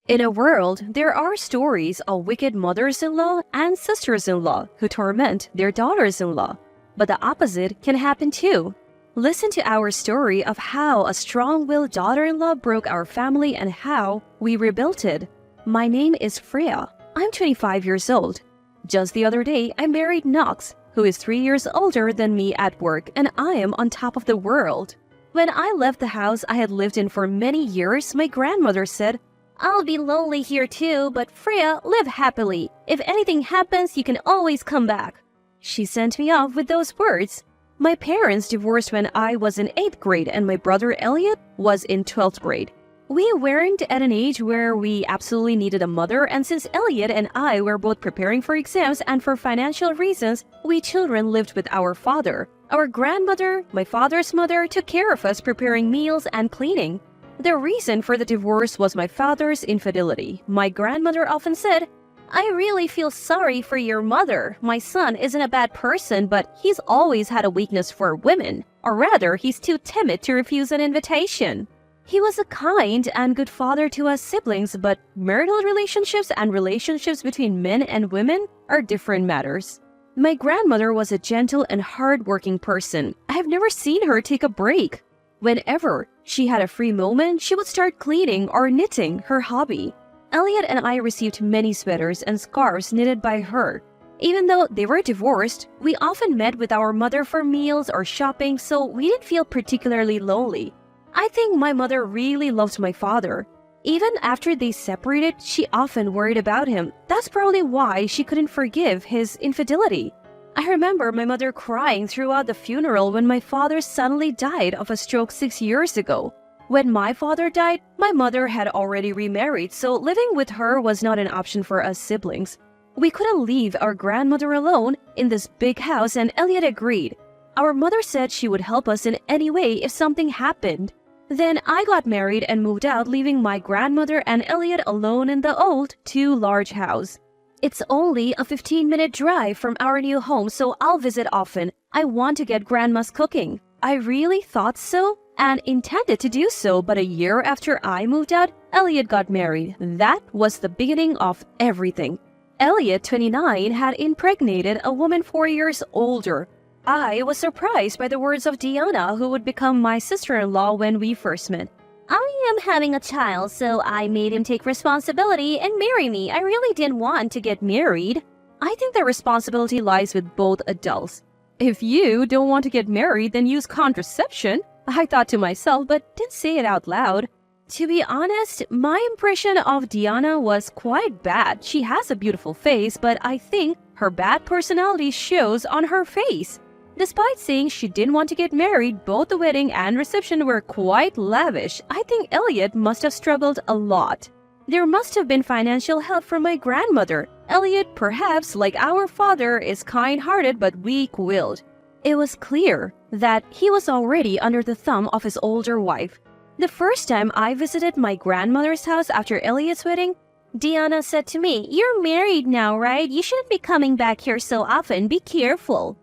In a world, there are stories of wicked mothers-in-law and sisters-in-law who torment their daughters-in-law. But the opposite can happen too. Listen to our story of how a strong-willed daughter-in-law broke our family and how we rebuilt it. My name is Freya. I'm 25 years old. Just the other day, I married Knox, who is 3 years older than me at work, and I am on top of the world. When I left the house I had lived in for many years, my grandmother said, "I'll be lonely here too, but Freya, live happily. If anything happens, you can always come back." She sent me off with those words. My parents divorced when I was in 8th grade and my brother Elliot was in 12th grade. We weren't at an age where we absolutely needed a mother, and since Elliot and I were both preparing for exams and for financial reasons, we children lived with our father. Our grandmother, my father's mother, took care of us preparing meals and cleaning. The reason for the divorce was my father's infidelity. My grandmother often said, "I really feel sorry for your mother. My son isn't a bad person, but he's always had a weakness for women. Or rather, he's too timid to refuse an invitation." He was a kind and good father to us siblings, but marital relationships and relationships between men and women are different matters. My grandmother was a gentle and hard-working person. I have never seen her take a break. Whenever she had a free moment, she would start cleaning or knitting, her hobby. Elliot and I received many sweaters and scarves knitted by her. Even though they were divorced, we often met with our mother for meals or shopping, so we didn't feel particularly lonely. I think my mother really loved my father. Even after they separated, she often worried about him. That's probably why she couldn't forgive his infidelity. I remember my mother crying throughout the funeral when my father suddenly died of a stroke 6 years ago. When my father died, my mother had already remarried, so living with her was not an option for us siblings. We couldn't leave our grandmother alone in this big house, and Elliot agreed. Our mother said she would help us in any way if something happened. Then I got married and moved out, leaving my grandmother and Elliot alone in the old, too large house. It's only a 15-minute drive from our new home, so I'll visit often. I want to get grandma's cooking. I really thought so and intended to do so, but a year after I moved out, Elliot got married. That was the beginning of everything. Elliot, 29, had impregnated a woman 4 years older. I was surprised by the words of Diana, who would become my sister-in-law when we first met. "I am having a child, so I made him take responsibility and marry me. I really didn't want to get married." I think the responsibility lies with both adults. If you don't want to get married, then use contraception, I thought to myself, but didn't say it out loud. To be honest, my impression of Diana was quite bad. She has a beautiful face, but I think her bad personality shows on her face. Despite saying she didn't want to get married, both the wedding and reception were quite lavish. I think Elliot must have struggled a lot. There must have been financial help from my grandmother. Elliot, perhaps like our father, is kind-hearted but weak-willed. It was clear that he was already under the thumb of his older wife. The first time I visited my grandmother's house after Elliot's wedding, Diana said to me, "You're married now, right? You shouldn't be coming back here so often. Be careful."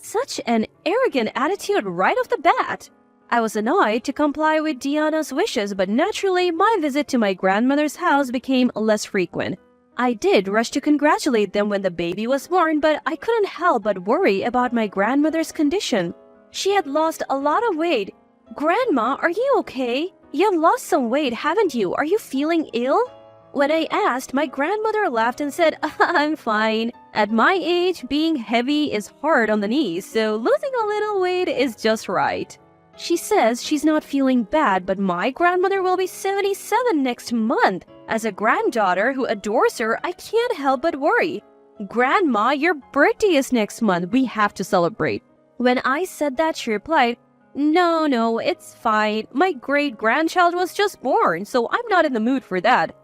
Such an arrogant attitude right off the bat. I was annoyed to comply with Diana's wishes, but naturally, my visit to my grandmother's house became less frequent. I did rush to congratulate them when the baby was born, but I couldn't help but worry about my grandmother's condition. She had lost a lot of weight. "Grandma, are you okay? You have lost some weight, haven't you? Are you feeling ill?" When I asked, my grandmother laughed and said, "I'm fine. At my age, being heavy is hard on the knees, so losing a little weight is just right." She says she's not feeling bad, but my grandmother will be 77 next month. As a granddaughter who adores her, I can't help but worry. "Grandma, your birthday is next month. We have to celebrate." When I said that, she replied, No, it's fine. My great-grandchild was just born, so I'm not in the mood for that."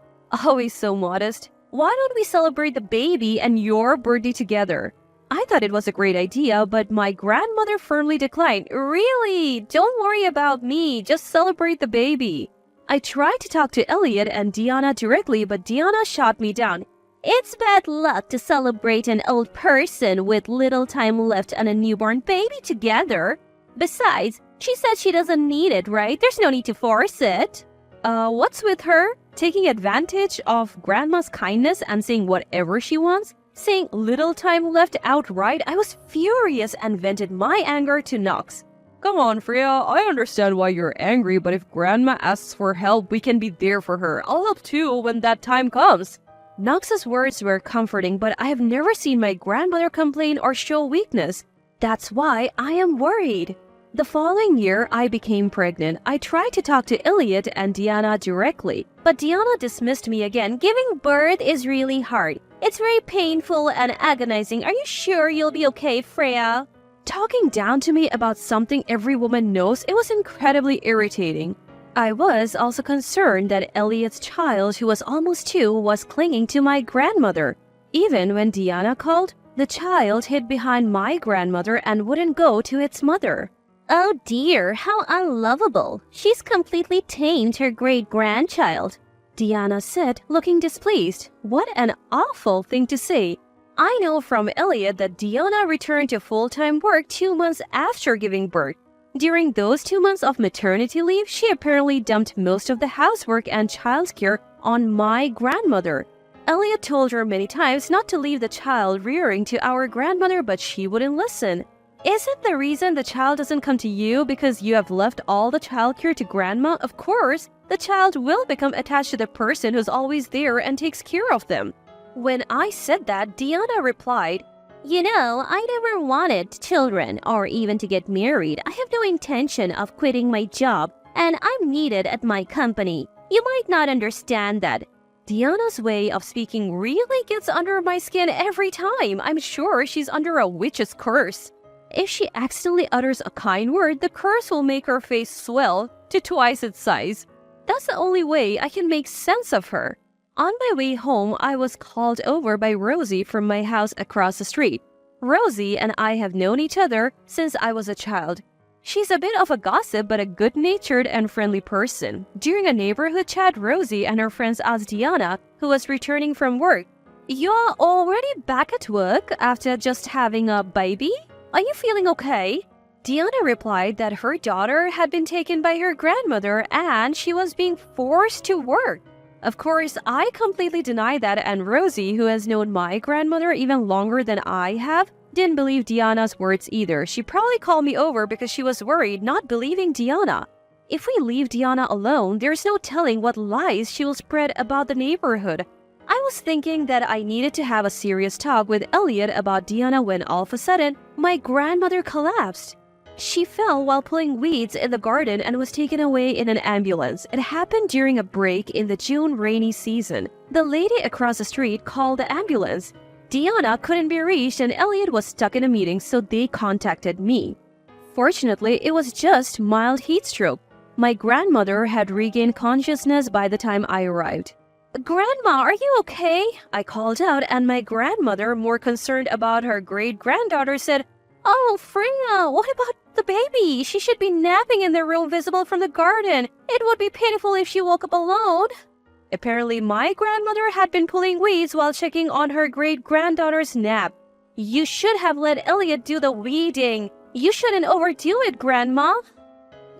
Always so modest. "Why don't we celebrate the baby and your birthday together?" I thought it was a great idea, but my grandmother firmly declined. "Really? Don't worry about me. Just celebrate the baby." I tried to talk to Elliot and Diana directly, but Diana shot me down. "It's bad luck to celebrate an old person with little time left and a newborn baby together. Besides, she said she doesn't need it, right? There's no need to force it." What's with her? taking advantage of Grandma's kindness and saying whatever she wants, saying little time left outright. I was furious and vented my anger to Knox. Come on, Freya, I understand why you're angry, but if Grandma asks for help, we can be there for her. I'll help too when that time comes. Knox's words were comforting, but I have never seen my grandmother complain or show weakness. That's why I am worried. The following year, I became pregnant. I tried to talk to Elliot and Diana directly, but Diana dismissed me again. Giving birth is really hard. It's very painful and agonizing. Are you sure you'll be okay, Freya? Talking down to me about something every woman knows, it was incredibly irritating. I was also concerned that Elliot's child, who was almost 2, was clinging to my grandmother. Even when Diana called, the child hid behind my grandmother and wouldn't go to its mother. Oh dear, how unlovable. She's completely tamed her great-grandchild, Diana said, looking displeased. What an awful thing to say. I know from Elliot that Diana returned to full-time work 2 months after giving birth. During those 2 months of maternity leave, she apparently dumped most of the housework and childcare on my grandmother. Elliot told her many times not to leave the child rearing to our grandmother, but she wouldn't listen. Isn't the reason the child doesn't come to you because you have left all the childcare to Grandma? Of course, the child will become attached to the person who's always there and takes care of them. When I said that, Diana replied, You know, I never wanted children or even to get married. I have no intention of quitting my job, and I'm needed at my company. You might not understand that. Diana's way of speaking really gets under my skin every time. I'm sure she's under a witch's curse. If she accidentally utters a kind word, the curse will make her face swell to twice its size. That's the only way I can make sense of her. On my way home, I was called over by Rosie from my house across the street. Rosie and I have known each other since I was a child. She's a bit of a gossip but a good-natured and friendly person. During a neighborhood chat, Rosie and her friends asked Diana, who was returning from work, You're already back at work after just having a baby? Are you feeling okay? Diana replied that her daughter had been taken by her grandmother and she was being forced to work. Of course, I completely denied that, and Rosie, who has known my grandmother even longer than I have, didn't believe Diana's words either. She probably called me over because she was worried, not believing Diana. If we leave Diana alone, there's no telling what lies she will spread about the neighborhood. I was thinking that I needed to have a serious talk with Elliot about Diana when all of a sudden, my grandmother collapsed. She fell while pulling weeds in the garden and was taken away in an ambulance. It happened during a break in the June rainy season. The lady across the street called the ambulance. Diana couldn't be reached and Elliot was stuck in a meeting, so they contacted me. Fortunately, it was just mild heat stroke. My grandmother had regained consciousness by the time I arrived. Grandma, are you okay? I called out, and my grandmother, more concerned about her great-granddaughter, said, Oh, Freya, what about the baby? She should be napping in the room visible from the garden. It would be pitiful if she woke up alone. Apparently, my grandmother had been pulling weeds while checking on her great-granddaughter's nap. You should have let Elliot do the weeding. You shouldn't overdo it, Grandma.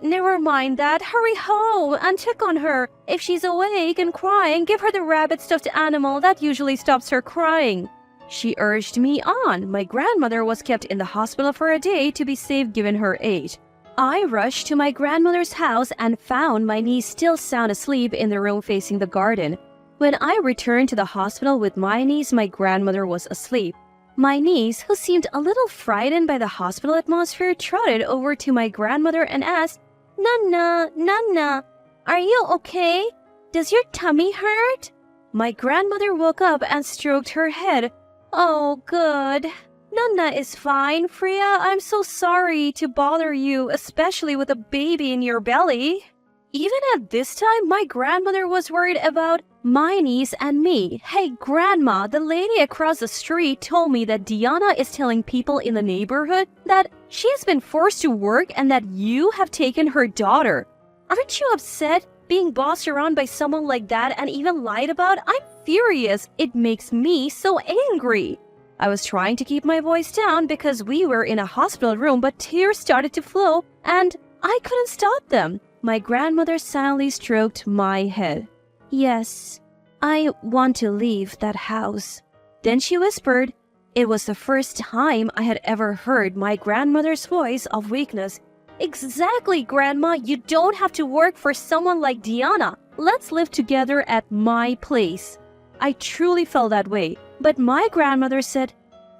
Never mind that. Hurry home and check on her. If she's awake and crying, give her the rabbit stuffed animal. That usually stops her crying. She urged me on. My grandmother was kept in the hospital for a day to be safe given her age. I rushed to my grandmother's house and found my niece still sound asleep in the room facing the garden. When I returned to the hospital with my niece, my grandmother was asleep. My niece, who seemed a little frightened by the hospital atmosphere, trotted over to my grandmother and asked, Nana, are you okay? Does your tummy hurt? My grandmother woke up and stroked her head. Oh, good. Nana is fine, Freya. I'm so sorry to bother you, especially with a baby in your belly. Even at this time, my grandmother was worried about my niece and me. Hey, Grandma, the lady across the street told me that Diana is telling people in the neighborhood that she has been forced to work and that you have taken her daughter. Aren't you upset being bossed around by someone like that and even lied about? I'm furious. It makes me so angry. I was trying to keep my voice down because we were in a hospital room, but tears started to flow and I couldn't stop them. My grandmother silently stroked my head. Yes, I want to leave that house. Then she whispered. It was the first time I had ever heard my grandmother's voice of weakness. Exactly, Grandma. You don't have to work for someone like Diana. Let's live together at my place. I truly felt that way. But my grandmother said,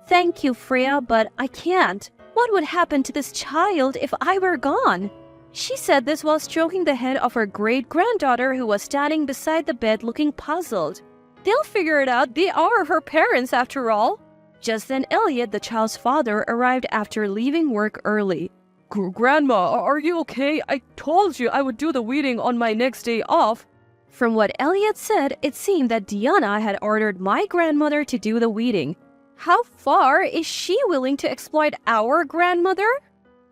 Thank you, Freya, but I can't. What would happen to this child if I were gone? She said this while stroking the head of her great-granddaughter who was standing beside the bed looking puzzled. They'll figure it out. They are her parents after all. Just then Elliot, the child's father, arrived after leaving work early. Grandma, are you okay? I told you I would do the weeding on my next day off. From what Elliot said, it seemed that Diana had ordered my grandmother to do the weeding. How far is she willing to exploit our grandmother?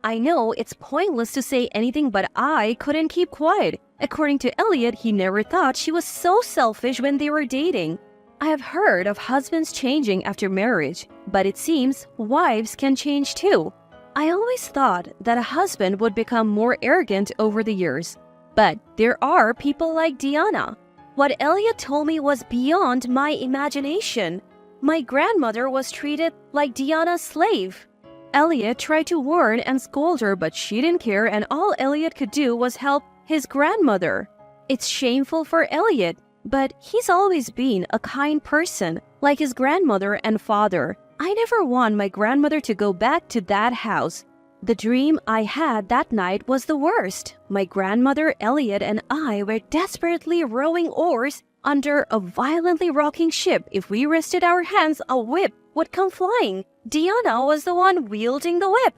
I know it's pointless to say anything, but I couldn't keep quiet. According to Elliot, he never thought she was so selfish when they were dating. I have heard of husbands changing after marriage, but it seems wives can change too. I always thought that a husband would become more arrogant over the years. But there are people like Diana. What Elliot told me was beyond my imagination. My grandmother was treated like Diana's slave. Elliot tried to warn and scold her, but she didn't care, and all Elliot could do was help his grandmother. It's shameful for Elliot, but he's always been a kind person, like his grandmother and father. I never want my grandmother to go back to that house. The dream I had that night was the worst. My grandmother, Elliot, and I were desperately rowing oars under a violently rocking ship. If we rested our hands, a whip would come flying. Diana was the one wielding the whip.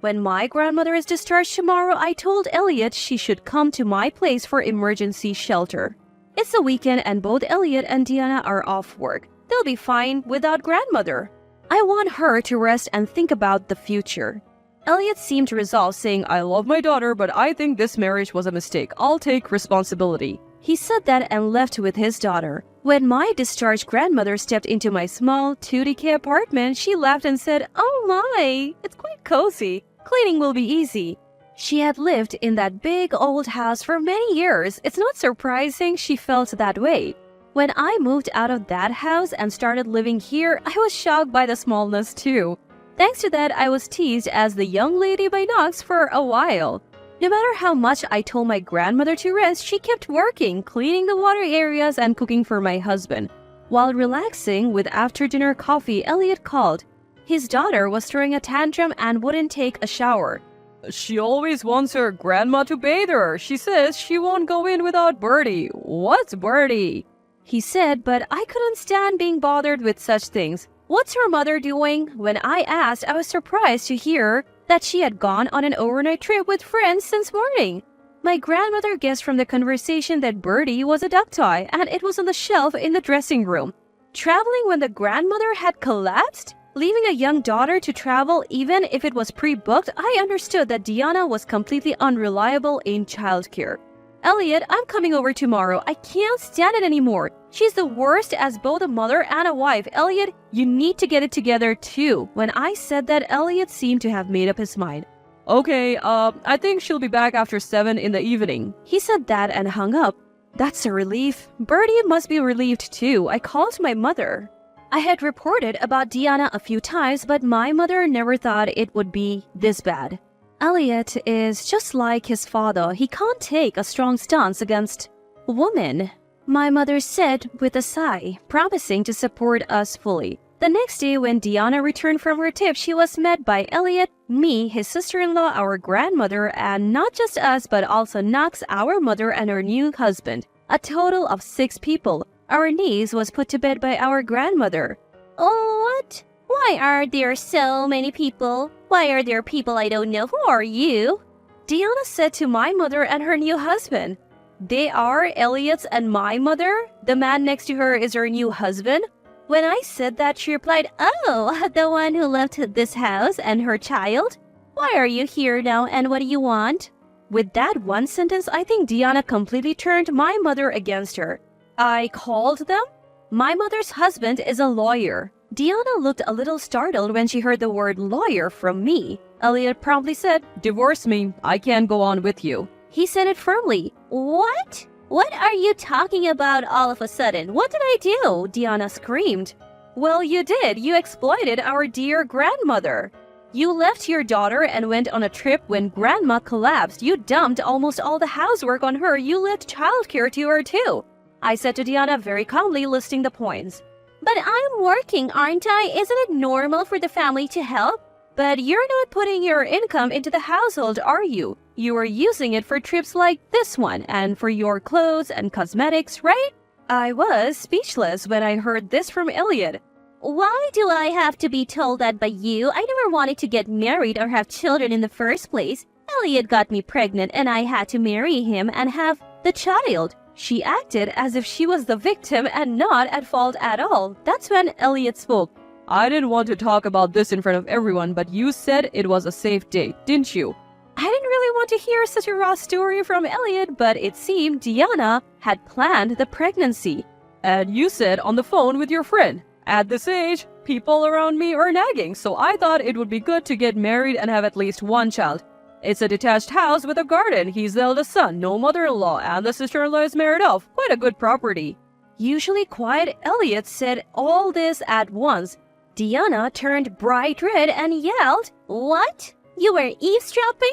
When my grandmother is discharged tomorrow, I told Elliot she should come to my place for emergency shelter. It's the weekend and both Elliot and Diana are off work. They'll be fine without grandmother. I want her to rest and think about the future. Elliot seemed resolved, saying, I love my daughter, but I think this marriage was a mistake. I'll take responsibility. He said that and left with his daughter. When my discharged grandmother stepped into my small 2DK apartment, she laughed and said, Oh my, it's quite cozy. Cleaning will be easy. She had lived in that big old house for many years. It's not surprising she felt that way. When I moved out of that house and started living here, I was shocked by the smallness too. Thanks to that, I was teased as the young lady by Knox for a while. No matter how much I told my grandmother to rest, she kept working, cleaning the water areas and cooking for my husband. While relaxing with after-dinner coffee, Elliot called. His daughter was throwing a tantrum and wouldn't take a shower. She always wants her grandma to bathe her. She says she won't go in without Bertie. What's Bertie? He said, but I couldn't stand being bothered with such things. What's her mother doing? When I asked, I was surprised to hear that she had gone on an overnight trip with friends since morning. My grandmother guessed from the conversation that Bertie was a duck toy and it was on the shelf in the dressing room. Traveling when the grandmother had collapsed? Leaving a young daughter to travel even if it was pre-booked, I understood that Diana was completely unreliable in childcare. Elliot, I'm coming over tomorrow. I can't stand it anymore. She's the worst as both a mother and a wife. Elliot, you need to get it together too. When I said that, Elliot seemed to have made up his mind. Okay, I think she'll be back after 7 in the evening. He said that and hung up. That's a relief. Bertie must be relieved too. I called my mother. I had reported about Diana a few times, but my mother never thought it would be this bad. Elliot is just like his father. He can't take a strong stance against women, my mother said with a sigh, promising to support us fully. The next day when Diana returned from her trip, she was met by Elliot, me, his sister-in-law, our grandmother, and not just us but also Knox, our mother, and her new husband. A total of 6 people. Our niece was put to bed by our grandmother. Oh, what? Why are there so many people? Why are there people I don't know? Who are you? Diana said to my mother and her new husband. They are Elliot's and my mother? The man next to her is her new husband? When I said that, she replied, Oh, the one who left this house and her child? Why are you here now and what do you want? With that one sentence, I think Diana completely turned my mother against her. I called them? My mother's husband is a lawyer. Diana looked a little startled when she heard the word lawyer from me. Elliot promptly said, Divorce me. I can't go on with you. He said it firmly. What? What are you talking about all of a sudden? What did I do? Diana screamed. Well, you did. You exploited our dear grandmother. You left your daughter and went on a trip when grandma collapsed. You dumped almost all the housework on her. You left childcare to her too. I said to Diana very calmly, listing the points. But I'm working, aren't I? Isn't it normal for the family to help? But you're not putting your income into the household, are you? You are using it for trips like this one and for your clothes and cosmetics, right? I was speechless when I heard this from Elliot. Why do I have to be told that by you? I never wanted to get married or have children in the first place. Elliot got me pregnant and I had to marry him and have the child. She acted as if she was the victim and not at fault at all. That's when Elliot spoke. I didn't want to talk about this in front of everyone, but you said it was a safe date, didn't you? I didn't really want to hear such a raw story from Elliot, but it seemed Diana had planned the pregnancy. And you said on the phone with your friend. At this age, people around me are nagging, so I thought it would be good to get married and have at least one child. It's a detached house with a garden. He's the eldest son, no mother-in-law, and the sister-in-law is married off. Quite a good property. Usually quiet Elliot said all this at once. Diana turned bright red and yelled, What? You were eavesdropping?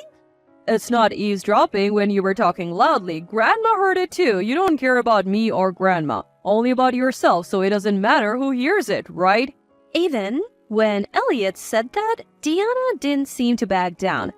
It's not eavesdropping when you were talking loudly. Grandma heard it too. You don't care about me or grandma. Only about yourself, so it doesn't matter who hears it, right? Even when Elliot said that, Diana didn't seem to back down.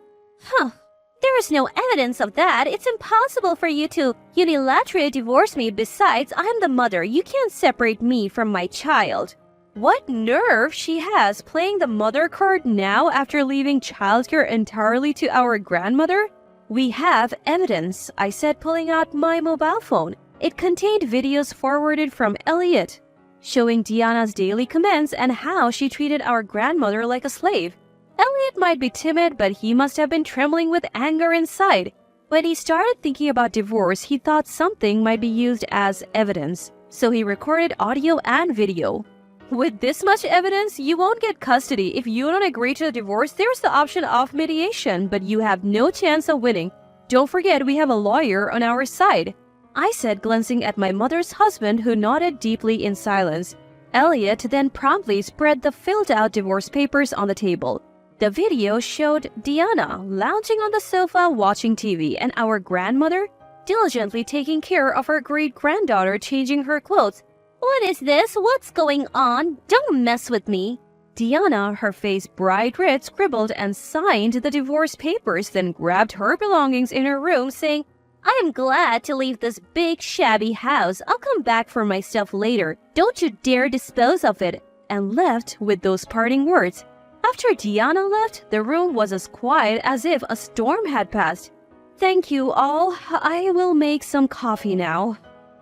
There is no evidence of that. It's impossible for you to unilaterally divorce me. Besides, I'm the mother. You can't separate me from my child. What nerve she has playing the mother card now after leaving childcare entirely to our grandmother? We have evidence, I said, pulling out my mobile phone. It contained videos forwarded from Elliot, showing Diana's daily comments and how she treated our grandmother like a slave. Elliot might be timid, but he must have been trembling with anger inside. When he started thinking about divorce, he thought something might be used as evidence, so he recorded audio and video. With this much evidence, you won't get custody. If you don't agree to the divorce, there's the option of mediation, but you have no chance of winning. Don't forget, we have a lawyer on our side, I said, glancing at my mother's husband, who nodded deeply in silence. Elliot then promptly spread the filled-out divorce papers on the table. The video showed Diana lounging on the sofa watching TV and our grandmother diligently taking care of her great-granddaughter changing her clothes. What is this? What's going on? Don't mess with me. Diana, her face bright red, scribbled and signed the divorce papers, then grabbed her belongings in her room, saying, I am glad to leave this big, shabby house. I'll come back for my stuff later. Don't you dare dispose of it. And left with those parting words. After Diana left, the room was as quiet as if a storm had passed. Thank you all. I will make some coffee now.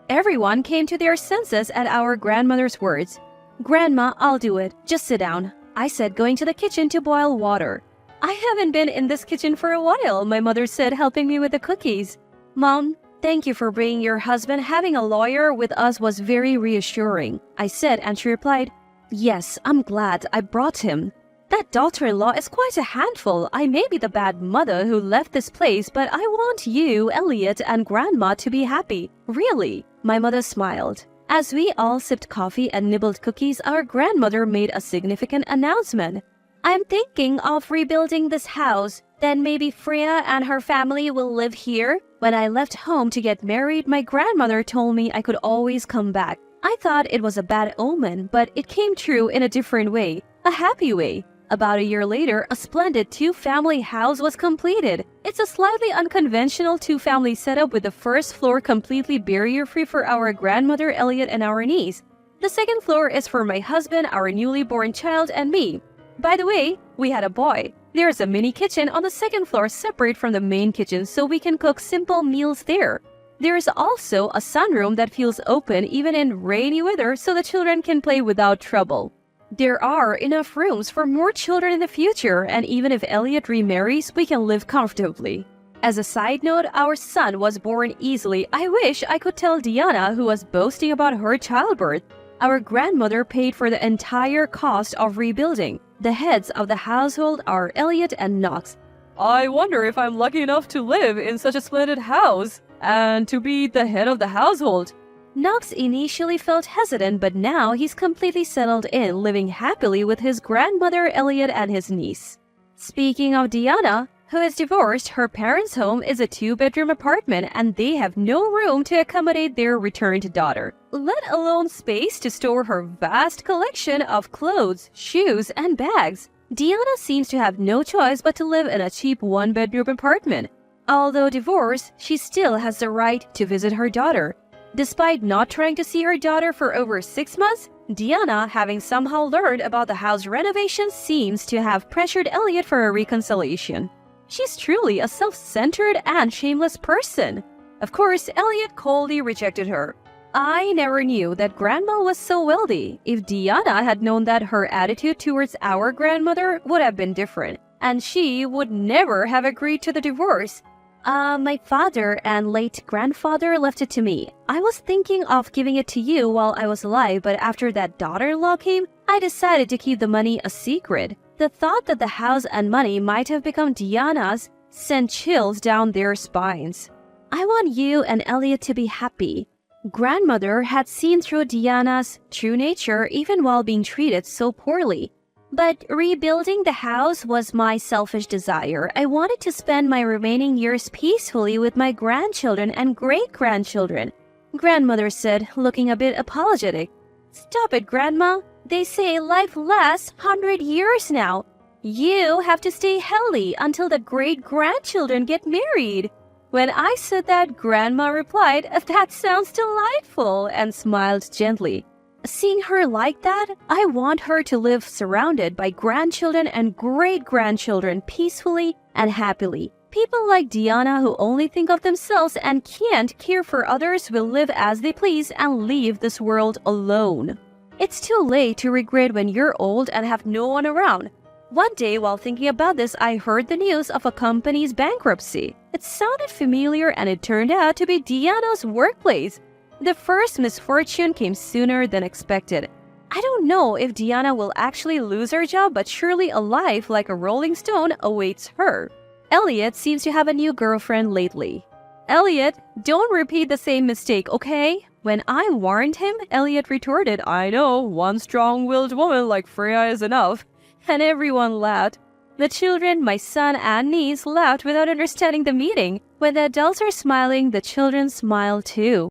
Everyone came to their senses at our grandmother's words. Grandma, I'll do it. Just sit down, I said, going to the kitchen to boil water. I haven't been in this kitchen for a while, my mother said, helping me with the cookies. Mom, thank you for bringing your husband. Having a lawyer with us was very reassuring, I said, and she replied, Yes, I'm glad I brought him. That daughter-in-law is quite a handful. I may be the bad mother who left this place, but I want you, Elliot, and Grandma to be happy. Really. My mother smiled. As we all sipped coffee and nibbled cookies, our grandmother made a significant announcement. I'm thinking of rebuilding this house. Then maybe Freya and her family will live here. When I left home to get married, my grandmother told me I could always come back. I thought it was a bad omen, but it came true in a different way, a happy way. About a year later, a splendid two-family house was completed. It's a slightly unconventional two-family setup with the first floor completely barrier-free for our grandmother, Elliot, and our niece. The second floor is for my husband, our newly born child, and me. By the way, we had a boy. There's a mini kitchen on the second floor separate from the main kitchen so we can cook simple meals there. There's also a sunroom that feels open even in rainy weather so the children can play without trouble. There are enough rooms for more children in the future, and even if Elliot remarries, we can live comfortably. As a side note, our son was born easily. I wish I could tell Diana, who was boasting about her childbirth. Our grandmother paid for the entire cost of rebuilding. The heads of the household are Elliot and Knox. I wonder if I'm lucky enough to live in such a splendid house. and to be the head of the household. Knox initially felt hesitant, but now he's completely settled in, living happily with his grandmother Elliot and his niece. Speaking of Deanna, who is divorced, her parents' home is a 2-bedroom apartment and they have no room to accommodate their returned daughter, let alone space to store her vast collection of clothes, shoes, and bags. Deanna seems to have no choice but to live in a cheap 1-bedroom apartment. Although divorced, she still has the right to visit her daughter. Despite not trying to see her daughter for over 6 months, Deanna, having somehow learned about the house renovation, seems to have pressured Elliot for a reconciliation. She's truly a self-centered and shameless person. Of course, Elliot coldly rejected her. I never knew that Grandma was so wealthy. If Deanna had known that, her attitude towards our grandmother would have been different, and she would never have agreed to the divorce. My father and late grandfather left it to me. I was thinking of giving it to you while I was alive, but after that daughter-in-law came, I decided to keep the money a secret. The thought that the house and money might have become Deanna's sent chills down their spines. I want you and Elliot to be happy. Grandmother had seen through Deanna's true nature even while being treated so poorly. But rebuilding the house was my selfish desire. I wanted to spend my remaining years peacefully with my grandchildren and great-grandchildren. Grandmother said, looking a bit apologetic. Stop it, Grandma. They say life lasts 100 years now. You have to stay healthy until the great-grandchildren get married. When I said that, Grandma replied, that sounds delightful, and smiled gently. Seeing her like that, I want her to live surrounded by grandchildren and great-grandchildren peacefully and happily. People like Deanna who only think of themselves and can't care for others will live as they please and leave this world alone. It's too late to regret when you're old and have no one around. One day while thinking about this, I heard the news of a company's bankruptcy. It sounded familiar and it turned out to be Deanna's workplace. The first misfortune came sooner than expected. I don't know if Deanna will actually lose her job, but surely a life like a rolling stone awaits her. Elliot seems to have a new girlfriend lately. Elliot, don't repeat the same mistake, okay? When I warned him, Elliot retorted, I know, one strong-willed woman like Freya is enough. And everyone laughed. The children, my son and niece, laughed without understanding the meaning. When the adults are smiling, the children smile too.